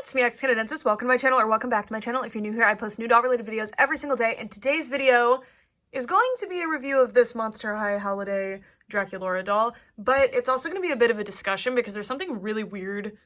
it's me, X-Canadensis. Welcome to my channel, or welcome back to my channel. If you're new here, I post new doll-related videos every single day, and today's video is going to be a review of this Monster High HOWLIDAY DRACULAURA doll, but it's also going to be a bit of a discussion because there's something really weird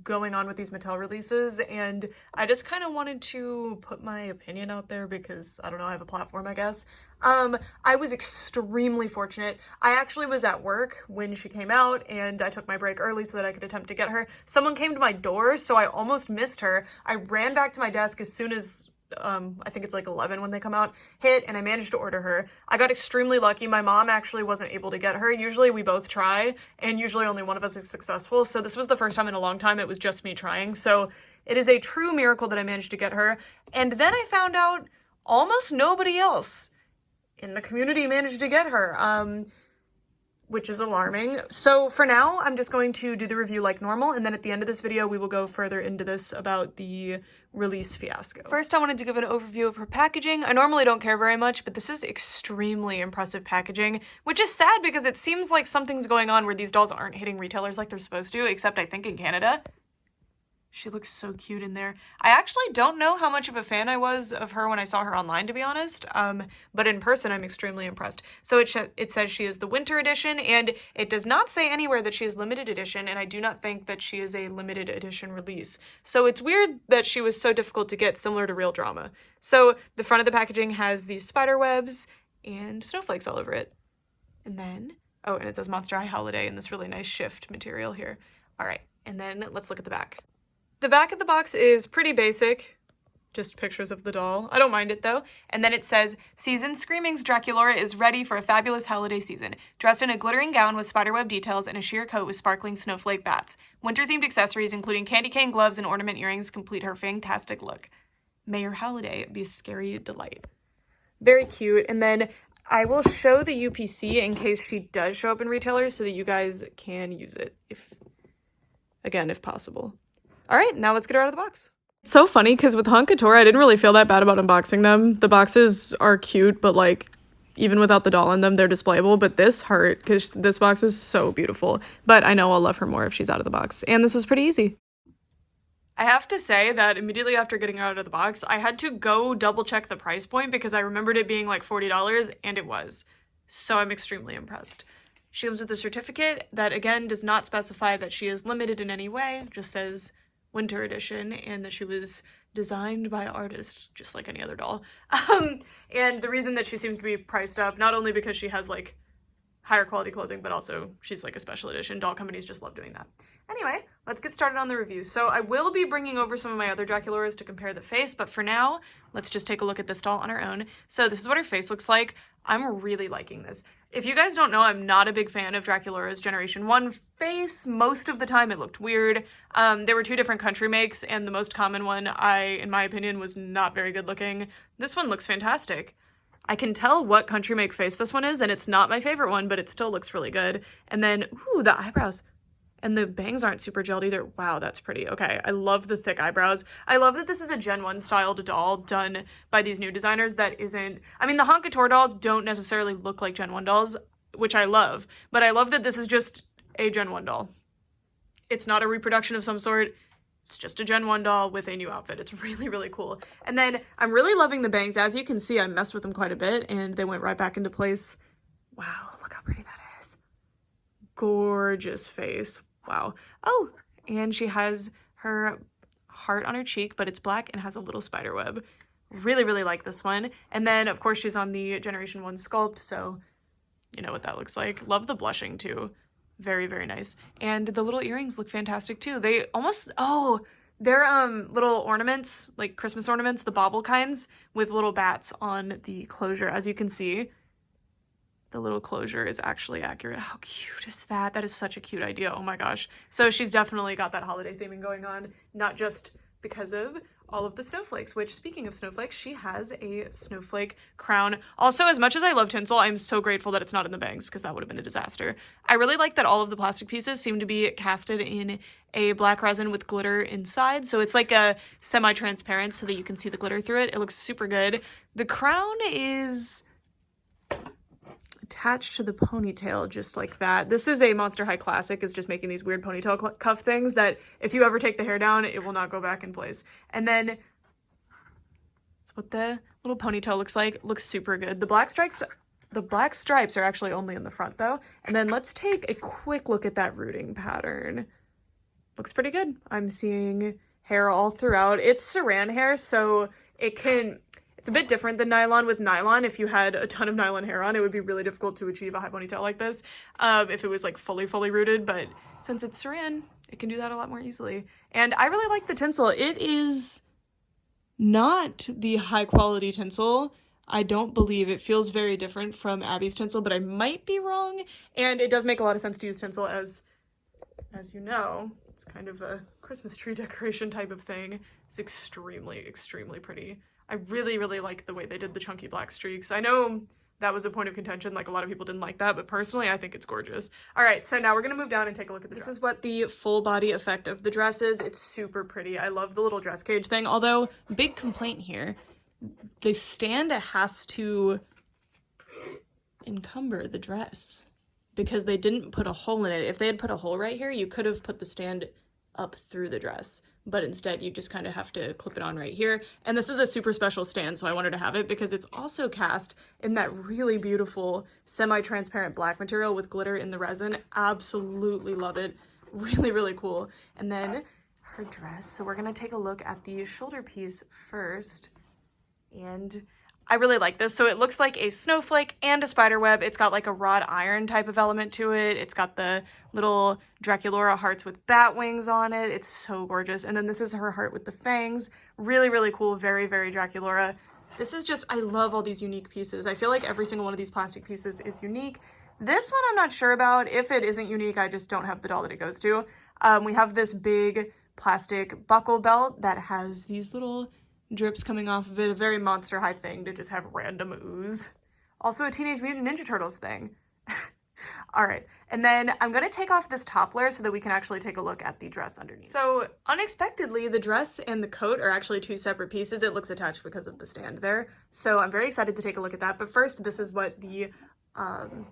going on with these Mattel releases, and I just kind of wanted to put my opinion out there because, I don't know, I have a platform, I guess. I was extremely fortunate. I actually was at work when she came out, and I took my break early so that I could attempt to get her. Someone came to my door, so I almost missed her. I ran back to my desk as soon as I think it's like 11 when they come out, hit, and I managed to order her. I got extremely lucky. My mom actually wasn't able to get her. Usually we both try, and usually only one of us is successful, so this was the first time in a long time it was just me trying, so it is a true miracle that I managed to get her. And then I found out almost nobody else in the community managed to get her, which is alarming. So for now, I'm just going to do the review like normal, and then at the end of this video, we will go further into this about the release fiasco. First, I wanted to give an overview of her packaging. I normally don't care very much, but this is extremely impressive packaging, which is sad because it seems like something's going on where these dolls aren't hitting retailers like they're supposed to, except I think in Canada. She looks so cute in there. I actually don't know how much of a fan I was of her when I saw her online, to be honest, but in person I'm extremely impressed. So it says she is the winter edition, and it does not say anywhere that she is limited edition, and I do not think that she is a limited edition release. So it's weird that she was so difficult to get, similar to Real Drama. So the front of the packaging has these spider webs and snowflakes all over it. And then, oh, and it says Monster High HOWLIDAY in this really nice shift material here. All right, and then let's look at the back. The back of the box is pretty basic, just pictures of the doll. I don't mind it though. And then it says, Season Screaming's Draculaura is ready for a fabulous holiday season. Dressed in a glittering gown with spiderweb details and a sheer coat with sparkling snowflake bats. Winter-themed accessories, including candy cane gloves and ornament earrings, complete her fantastic look. May your holiday be a scary delight. Very cute. And then I will show the UPC in case she does show up in retailers so that you guys can use it, if possible. All right, now let's get her out of the box. It's so funny because with Hunk Couture, I didn't really feel that bad about unboxing them. The boxes are cute, but like, even without the doll in them, they're displayable. But this hurt because this box is so beautiful. But I know I'll love her more if she's out of the box. And this was pretty easy. I have to say that immediately after getting her out of the box, I had to go double check the price point because I remembered it being like $40, and it was. So I'm extremely impressed. She comes with a certificate that, again, does not specify that she is limited in any way. Just says winter edition, and that she was designed by artists just like any other doll. And the reason that she seems to be priced up, not only because she has like higher quality clothing, but also she's like a special edition. Doll companies just love doing that. Anyway, let's get started on the review. So I will be bringing over some of my other Draculauras to compare the face, but for now, let's just take a look at this doll on her own. So this is what her face looks like. I'm really liking this. If you guys don't know, I'm not a big fan of Draculaura's Generation 1 face. Most of the time it looked weird. There were two different country makes, and the most common one, in my opinion, was not very good looking. This one looks fantastic. I can tell what country make face this one is, and it's not my favorite one, but it still looks really good. And then, ooh, the eyebrows. And the bangs aren't super gelled either. Wow, that's pretty. Okay, I love the thick eyebrows. I love that this is a Gen 1 styled doll done by these new designers that isn't... I mean, the Hunk Couture dolls don't necessarily look like Gen 1 dolls, which I love. But I love that this is just a Gen 1 doll. It's not a reproduction of some sort. It's just a Gen 1 doll with a new outfit. It's really, really cool. And then I'm really loving the bangs. As you can see, I messed with them quite a bit, and they went right back into place. Wow, look how pretty that is. Gorgeous face. Wow. Oh, and she has her heart on her cheek, but it's black and has a little spider web. Really, really like this one. And then, of course, she's on the Generation 1 sculpt, so you know what that looks like. Love the blushing, too. Very, very nice. And the little earrings look fantastic, too. They almost... Oh, they're little ornaments, like Christmas ornaments, the bauble kinds, with little bats on the closure, as you can see. The little closure is actually accurate. How cute is that? That is such a cute idea. Oh my gosh. So she's definitely got that holiday theming going on, not just because of all of the snowflakes, which, speaking of snowflakes, she has a snowflake crown. Also, as much as I love tinsel, I'm so grateful that it's not in the bangs because that would have been a disaster. I really like that all of the plastic pieces seem to be casted in a black resin with glitter inside. So it's like a semi-transparent so that you can see the glitter through it. It looks super good. The crown is... attached to the ponytail just like that. This is a Monster High classic, is just making these weird ponytail cuff things that if you ever take the hair down, it will not go back in place. And then that's what the little ponytail looks like. It looks super good. The black stripes are actually only in the front though. And then let's take a quick look at that rooting pattern. Looks pretty good. I'm seeing hair all throughout. It's saran hair, so it's a bit different than nylon. With nylon, if you had a ton of nylon hair on, it would be really difficult to achieve a high ponytail like this if it was like fully rooted, but since it's saran, it can do that a lot more easily. And I really like the tinsel. It is not the high quality tinsel. I don't believe. It feels very different from Abby's tinsel, but I might be wrong. And it does make a lot of sense to use tinsel as you know. It's kind of a Christmas tree decoration type of thing. It's extremely pretty. I really like the way they did the chunky black streaks. I know that was a point of contention, like a lot of people didn't like that, but personally I think it's gorgeous. All right, so now we're gonna move down and take a look at the dress. This is what the full body effect of the dress is. It's super pretty. I love the little dress cage thing, although big complaint here. The stand has to encumber the dress because they didn't put a hole in it. If they had put a hole right here, you could have put the stand up through the dress, but instead you just kind of have to clip it on right here. And this is a super special stand, so I wanted to have it because it's also cast in that really beautiful semi-transparent black material with glitter in the resin. Absolutely love it. Really cool. And then her dress. So we're gonna take a look at the shoulder piece first. And I really like this. So it looks like a snowflake and a spider web. It's got like a wrought iron type of element to it. It's got the little DRACULAURA hearts with bat wings on it. It's so gorgeous. And then this is her heart with the fangs. Really cool. Very DRACULAURA. This is just, I love all these unique pieces. I feel like every single one of these plastic pieces is unique. This one I'm not sure about. If it isn't unique, I just don't have the doll that it goes to. We have this big plastic buckle belt that has these little drips coming off of it, a very Monster High thing to just have random ooze. Also a Teenage Mutant Ninja Turtles thing. All right, and then I'm gonna take off this top layer so that we can actually take a look at the dress underneath. So unexpectedly, the dress and the coat are actually two separate pieces. It looks attached because of the stand there. So I'm very excited to take a look at that. But first, this is what the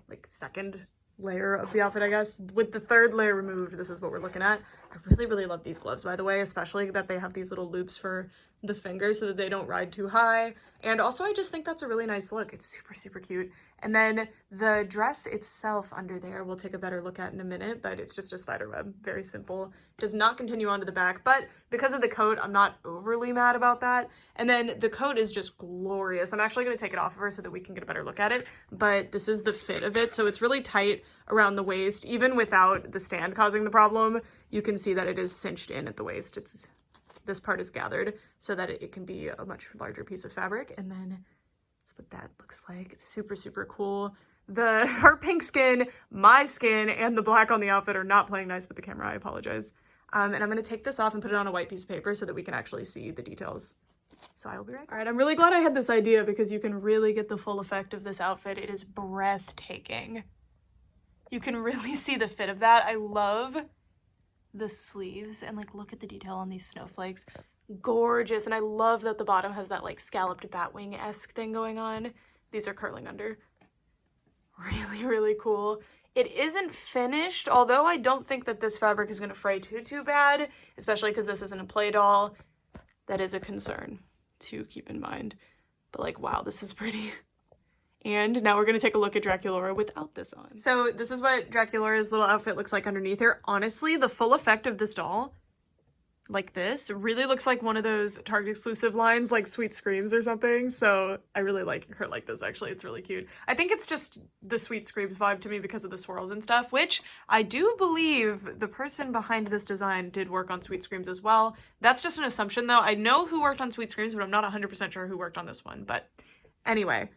like second layer of the outfit, I guess. With the third layer removed, this is what we're looking at. I really love these gloves, by the way, especially that they have these little loops for the fingers so that they don't ride too high. And also I just think that's a really nice look. It's super cute. And then the dress itself under there we'll take a better look at in a minute, but it's just a spider web. Very simple. Does not continue onto the back, but because of the coat, I'm not overly mad about that. And then the coat is just glorious. I'm actually going to take it off of her so that we can get a better look at it, but this is the fit of it. So it's really tight around the waist. Even without the stand causing the problem, you can see that it is cinched in at the waist. This part is gathered so that it can be a much larger piece of fabric. And then that's what that looks like. It's super cool. Her pink skin, my skin, and the black on the outfit are not playing nice with the camera. I apologize. And I'm going to take this off and put it on a white piece of paper so that we can actually see the details. So I will be right back. All right, I'm really glad I had this idea because you can really get the full effect of this outfit. It is breathtaking. You can really see the fit of that. I love the sleeves and like look at the detail on these snowflakes. Gorgeous. And I love that the bottom has that like scalloped batwing-esque thing going on. These are curling under. Really cool. It isn't finished, although I don't think that this fabric is going to fray too bad, especially because this isn't a play doll. That is a concern to keep in mind. But like, wow, this is pretty. And now we're going to take a look at Draculaura without this on. So this is what Draculaura's little outfit looks like underneath her. Honestly, the full effect of this doll, like this, really looks like one of those Target exclusive lines like Sweet Screams or something. So I really like her like this, actually. It's really cute. I think it's just the Sweet Screams vibe to me because of the swirls and stuff, which I do believe the person behind this design did work on Sweet Screams as well. That's just an assumption though. I know who worked on Sweet Screams, but I'm not 100% sure who worked on this one. But anyway.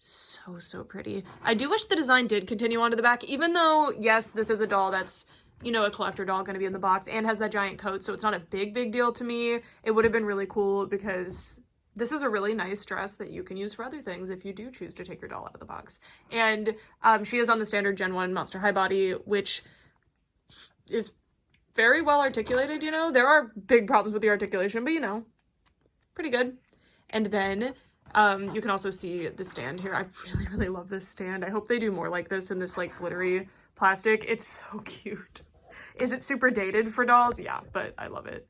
So pretty. I do wish the design did continue onto the back, even though, yes, this is a doll that's, you know, a collector doll going to be in the box and has that giant coat, so it's not a big deal to me. It would have been really cool because this is a really nice dress that you can use for other things if you do choose to take your doll out of the box. And she is on the standard Gen 1 Monster High body, which is very well articulated, you know. There are big problems with the articulation, but, you know, pretty good. And then You can also see the stand here. I really, really love this stand. I hope they do more like this in this like glittery plastic. It's so cute. Is it super dated for dolls? Yeah, but I love it.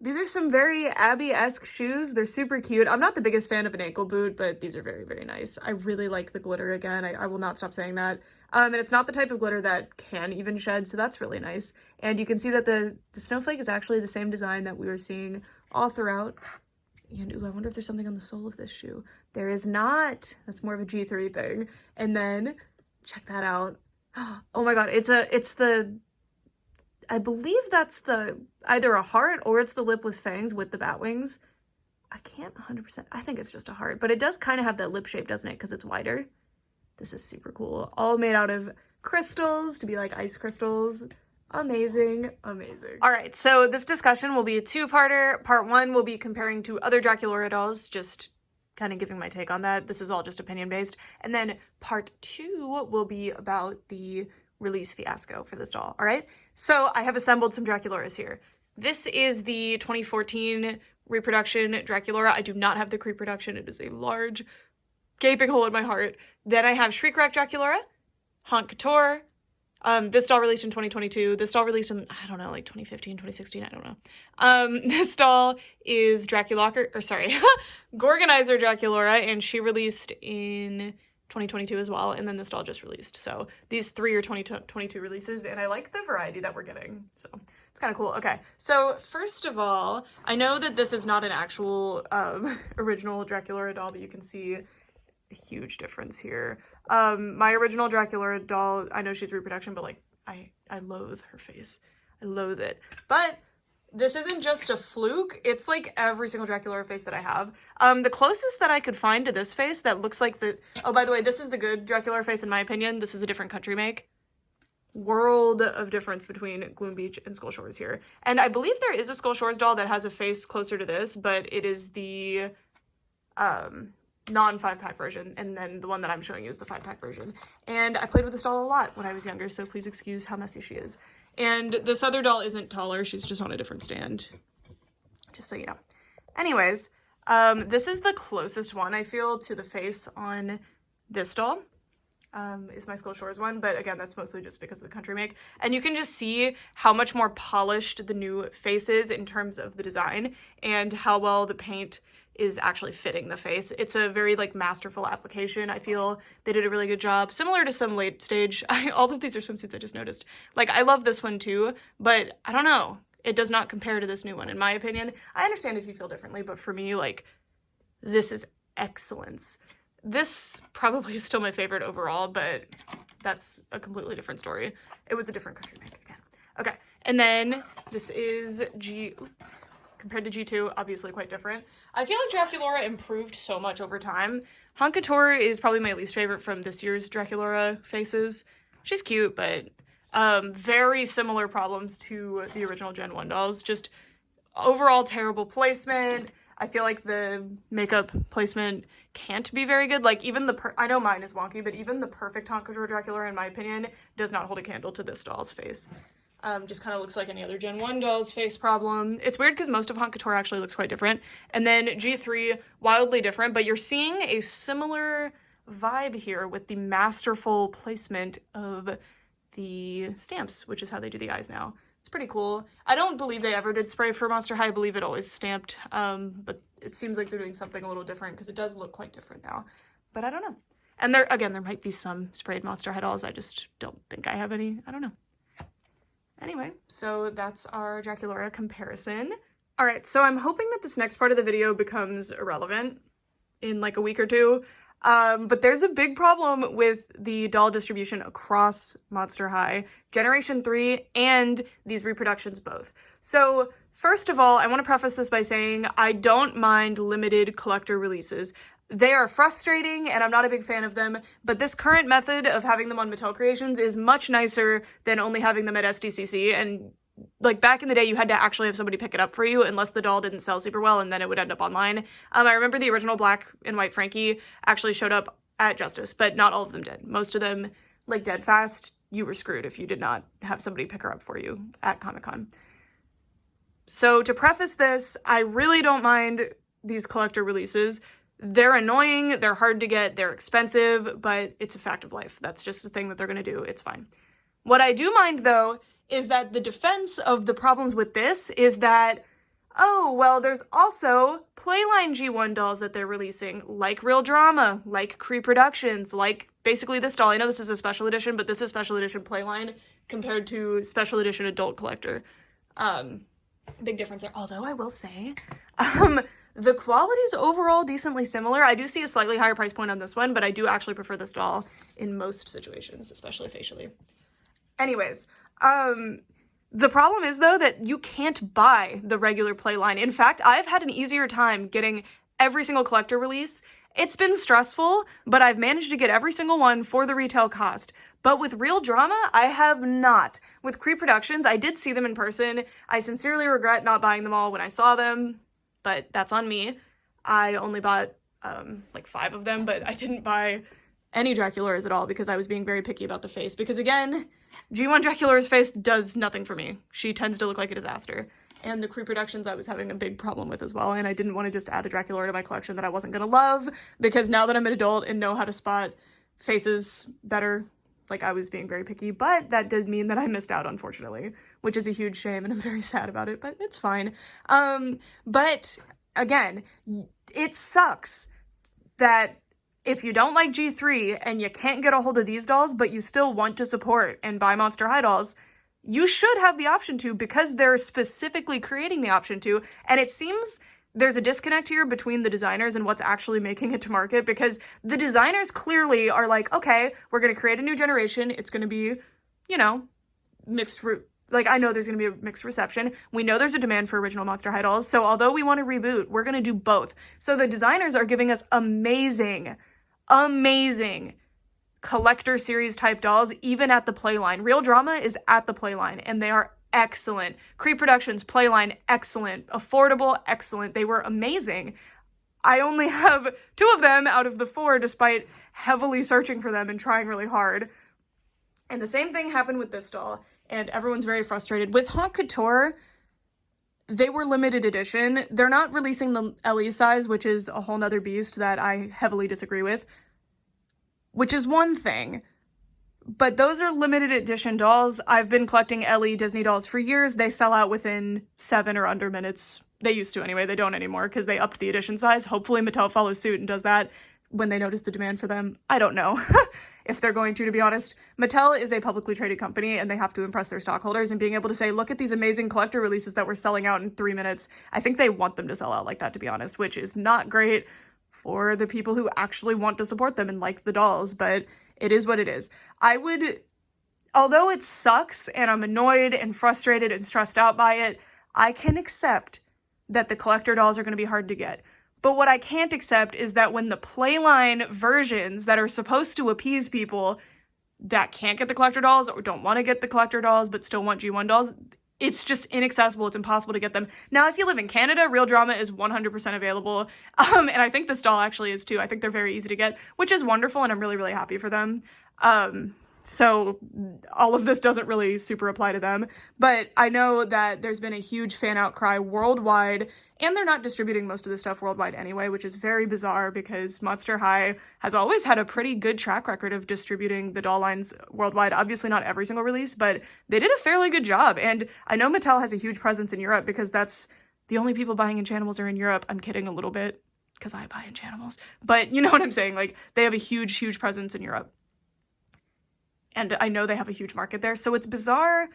These are some very Abby-esque shoes. They're super cute. I'm not the biggest fan of an ankle boot, but these are very, very nice. I really like the glitter again. I will not stop saying that. And it's not the type of glitter that can even shed, so that's really nice. And you can see that the snowflake is actually the same design that we were seeing all throughout. And ooh, I wonder if there's something on the sole of this shoe. There is not. That's more of a G3 thing. And then check that out. Oh my god, it's the, I believe that's the either a heart or it's the lip with fangs with the bat wings. I can't 100%. I think it's just a heart, but it does kind of have that lip shape, doesn't it? Because it's wider. This is super cool. All made out of crystals to be like ice crystals. Amazing, amazing. All right, so this discussion will be a two-parter. Part one will be comparing to other DRACULAURA dolls, just kind of giving my take on that. This is all just opinion-based. And then part two will be about the release fiasco for this doll, all right? So I have assembled some DRACULAURAs here. This is the 2014 reproduction DRACULAURA. I do not have the pre-production. It is a large, gaping hole in my heart. Then I have Shriek Rack DRACULAURA, Haute Couture. This doll released in 2022. This doll released in, I don't know, like 2015, 2016, I don't know. This doll is Gorganizer DRACULAURA, and she released in 2022 as well, and then this doll just released. So these three are 2022 releases, and I like the variety that we're getting, so it's kind of cool. Okay, so first of all, I know that this is not an actual original DRACULAURA doll, but you can see a huge difference here. My original DRACULAURA doll, I know she's reproduction, but like I loathe her face. I loathe it. But this isn't just a fluke. It's like every single DRACULAURA face that I have. The closest that I could find to this face that looks like the, oh, by the way, this is the good DRACULAURA face in my opinion. This is a different country make. World of difference between Gloom Beach and Skull Shores here. And I believe there is a Skull Shores doll that has a face closer to this, but it is the non-5-pack version, and then the one that I'm showing you is the 5-pack version. And I played with this doll a lot when I was younger, so please excuse how messy she is. And this other doll isn't taller, she's just on a different stand, just so you know. Anyways, this is the closest one, I feel, to the face on this doll, is my Skull Shores one, but again, that's mostly just because of the country make. And you can just see how much more polished the new face is in terms of the design, and how well the paint is actually fitting the face. It's a very like masterful application. I feel they did a really good job. Similar to some late stage, all of these are swimsuits I just noticed. Like I love this one too, but I don't know. It does not compare to this new one in my opinion. I understand if you feel differently, but for me, like this is excellence. This probably is still my favorite overall, but that's a completely different story. It was a different country make again. Okay, and then this is compared to G2, obviously quite different. I feel like DRACULAURA improved so much over time. Haute Couture is probably my least favorite from this year's DRACULAURA faces. She's cute, but very similar problems to the original Gen 1 dolls. Just overall terrible placement. I feel like the makeup placement can't be very good. Like even I know mine is wonky, but even the perfect Haute Couture DRACULAURA, in my opinion, does not hold a candle to this doll's face. Just kind of looks like any other Gen 1 doll's face problem. It's weird because most of Haute Couture actually looks quite different. And then G3, wildly different, but you're seeing a similar vibe here with the masterful placement of the stamps, which is how they do the eyes now. It's pretty cool. I don't believe they ever did spray for Monster High. I believe it always stamped, but it seems like they're doing something a little different because it does look quite different now. But I don't know. And there might be some sprayed Monster High dolls. I just don't think I have any. I don't know. Anyway, so that's our DRACULAURA comparison. All right, so I'm hoping that this next part of the video becomes irrelevant in like a week or two. But there's a big problem with the doll distribution across Monster High, Generation 3 and these reproductions both. So first of all, I want to preface this by saying I don't mind limited collector releases. They are frustrating and I'm not a big fan of them, but this current method of having them on Mattel Creations is much nicer than only having them at SDCC. And like back in the day, you had to actually have somebody pick it up for you unless the doll didn't sell super well and then it would end up online. I remember the original black and white Frankie actually showed up at Justice, but not all of them did. Most of them, like dead fast, you were screwed if you did not have somebody pick her up for you at Comic-Con. So to preface this, I really don't mind these collector releases. They're annoying, they're hard to get, they're expensive, but it's a fact of life. That's just a thing that they're gonna do. It's fine. What I do mind, though, is that the defense of the problems with this is that, oh, well, there's also Playline G1 dolls that they're releasing, like Real Drama, like Cree Productions, like basically this doll. I know this is a special edition, but this is special edition Playline compared to special edition Adult Collector. Big difference there. Although I will say, the quality's overall decently similar. I do see a slightly higher price point on this one, but I do actually prefer this doll in most situations, especially facially. Anyways, the problem is, though, that you can't buy the regular Playline. In fact, I've had an easier time getting every single collector release. It's been stressful, but I've managed to get every single one for the retail cost. But with Real Drama, I have not. With Cree Productions, I did see them in person. I sincerely regret not buying them all when I saw them, but that's on me. I only bought, like 5 of them, but I didn't buy any Draculaura's at all because I was being very picky about the face. Because again, G1 Draculaura's face does nothing for me. She tends to look like a disaster. And the Cree Productions I was having a big problem with as well, and I didn't want to just add a Draculaura to my collection that I wasn't gonna love, because now that I'm an adult and know how to spot faces better, like, I was being very picky, but that did mean that I missed out, unfortunately, which is a huge shame, and I'm very sad about it, but it's fine. But again, it sucks that if you don't like G3 and you can't get a hold of these dolls, but you still want to support and buy Monster High dolls, you should have the option to, because they're specifically creating the option to, and it seems there's a disconnect here between the designers and what's actually making it to market, because the designers clearly are like, okay, we're going to create a new generation, it's going to be, you know, like, I know there's going to be a mixed reception. We know there's a demand for original Monster High dolls, so although we want to reboot, we're going to do both. So the designers are giving us amazing collector series type dolls, even at the Playline. Real Drama is at the Playline, and they are excellent. Cree Productions, Playline, excellent. Affordable, excellent. They were amazing. I only have 2 of them out of the 4, despite heavily searching for them and trying really hard. And the same thing happened with this doll, and everyone's very frustrated. With Haute Couture, they were limited edition. They're not releasing the LE size, which is a whole nother beast that I heavily disagree with, which is one thing. But those are limited edition dolls. I've been collecting LE Disney dolls for years. They sell out within 7 or under minutes. They used to anyway. They don't anymore because they upped the edition size. Hopefully Mattel follows suit and does that when they notice the demand for them. I don't know if they're going to be honest. Mattel is a publicly traded company, and they have to impress their stockholders, and being able to say, look at these amazing collector releases that we're selling out in 3 minutes. I think they want them to sell out like that, to be honest, which is not great for the people who actually want to support them and like the dolls, but it is what it is. Although it sucks and I'm annoyed and frustrated and stressed out by it, I can accept that the collector dolls are going to be hard to get. But what I can't accept is that when the Playline versions that are supposed to appease people that can't get the collector dolls or don't want to get the collector dolls but still want G1 dolls, it's just inaccessible. It's impossible to get them. Now, if you live in Canada, Real Drama is 100% available. And I think this doll actually is too. I think they're very easy to get, which is wonderful, and I'm really, really happy for them. So all of this doesn't really super apply to them. But I know that there's been a huge fan outcry worldwide, and they're not distributing most of this stuff worldwide anyway, which is very bizarre because Monster High has always had a pretty good track record of distributing the doll lines worldwide. Obviously not every single release, but they did a fairly good job. And I know Mattel has a huge presence in Europe because that's the only people buying Enchantimals are in Europe. I'm kidding a little bit because I buy Enchantimals, but you know what I'm saying? Like, they have a huge, huge presence in Europe. And I know they have a huge market there, so it's bizarre.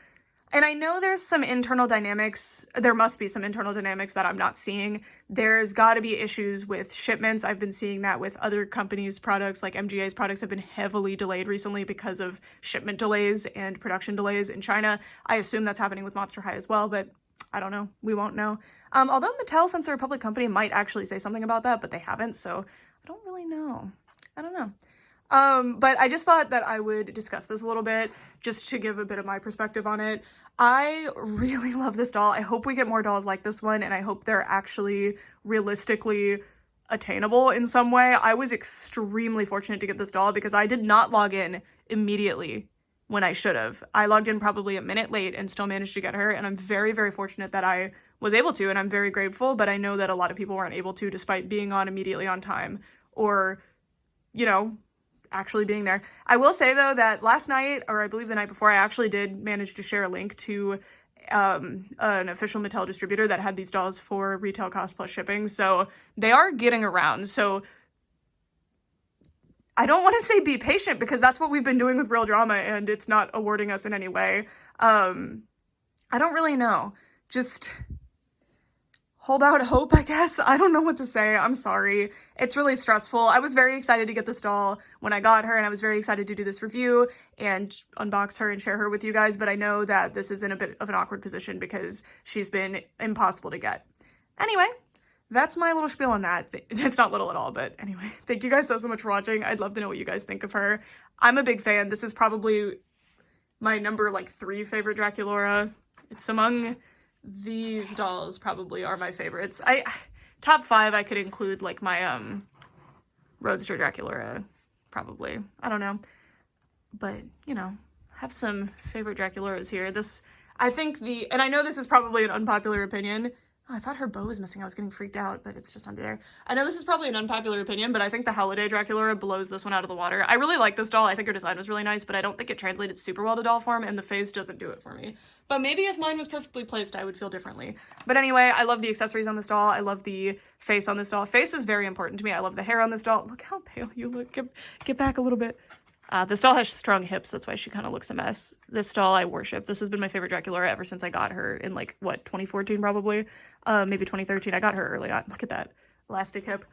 And I know there's some internal dynamics. There must be some internal dynamics that I'm not seeing. There's got to be issues with shipments. I've been seeing that with other companies' products, like MGA's products have been heavily delayed recently because of shipment delays and production delays in China. I assume that's happening with Monster High as well, but I don't know. We won't know. Although Mattel, since they're a public company, might actually say something about that, but they haven't, so I don't really know. I don't know. But I just thought that I would discuss this a little bit, just to give a bit of my perspective on it. I really love this doll. I hope we get more dolls like this one, and I hope they're actually realistically attainable in some way. I was extremely fortunate to get this doll because I did not log in immediately when I should have. I logged in probably a minute late and still managed to get her, and I'm very, very fortunate that I was able to, and I'm very grateful, but I know that a lot of people weren't able to despite being on immediately on time or, you know, actually being there. I will say though that last night, or I believe the night before, I actually did manage to share a link to an official Mattel distributor that had these dolls for retail cost plus shipping, so they are getting around. So I don't want to say be patient, because that's what we've been doing with Real Drama and it's not awarding us in any way. I don't really know. Just hold out hope, I guess. I don't know what to say. I'm sorry. It's really stressful. I was very excited to get this doll when I got her, and I was very excited to do this review and unbox her and share her with you guys, but I know that this is in a bit of an awkward position because she's been impossible to get. Anyway, that's my little spiel on that. It's not little at all, but anyway, thank you guys so much for watching. I'd love to know what you guys think of her. I'm a big fan. This is probably my number 3 favorite Draculaura. It's among these dolls probably are my favorites. Top 5 I could include my Roadster Draculaura, probably. I don't know. But, you know, have some favorite Draculauras here. I think and I know this is probably an unpopular opinion. Oh, I thought her bow was missing. I was getting freaked out, but it's just under there. I know this is probably an unpopular opinion, but I think the HOWLIDAY Draculaura blows this one out of the water. I really like this doll. I think her design was really nice, but I don't think it translated super well to doll form, and the face doesn't do it for me. But maybe if mine was perfectly placed, I would feel differently. But anyway, I love the accessories on this doll. I love the face on this doll. Face is very important to me. I love the hair on this doll. Look how pale you look. Get back a little bit. This doll has strong hips. That's why she kind of looks a mess. This doll I worship. This has been my favorite Draculaura ever since I got her in 2014 probably. Maybe 2013. I got her early on. Look at that elastic hip.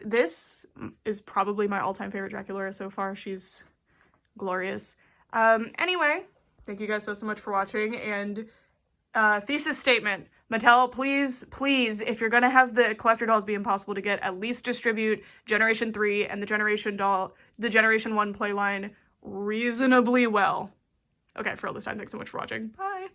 This is probably my all-time favorite Draculaura so far. She's glorious. Anyway, thank you guys so much for watching, and thesis statement. Mattel, please, if you're gonna have the collector dolls be impossible to get, at least distribute Generation 3 and the Generation 1 playline reasonably well. Okay, for all this time, thanks so much for watching. Bye!